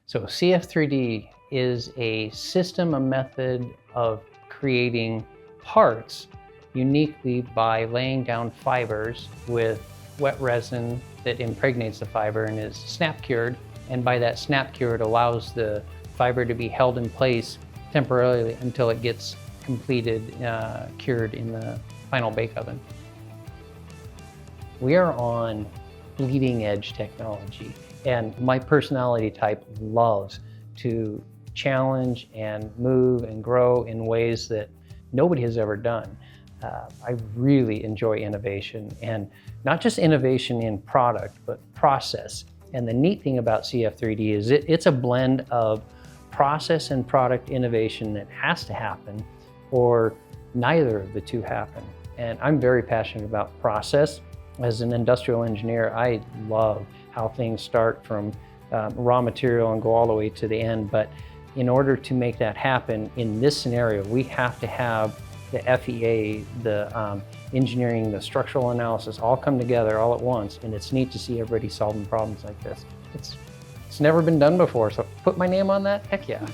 So CF3D is a system, a method of creating parts uniquely by laying down fibers with wet resin that impregnates the fiber and is snap cured. And by that snap cure, it allows the fiber to be held in place temporarily until it gets completed, cured in the final bake oven. We are on bleeding edge technology, and my personality type loves to challenge and move and grow in ways that nobody has ever done. I really enjoy innovation, and not just innovation in product, but process. And the neat thing about CF3D is it's a blend of process and product innovation that has to happen, or neither of the two happen. And I'm very passionate about process. As an industrial engineer, I love how things start from raw material and go all the way to the end. But in order to make that happen in this scenario, we have to have the FEA, the engineering, the structural analysis all come together all at once. And it's neat to see everybody solving problems like this. It's never been done before, so put my name on that? Heck yeah.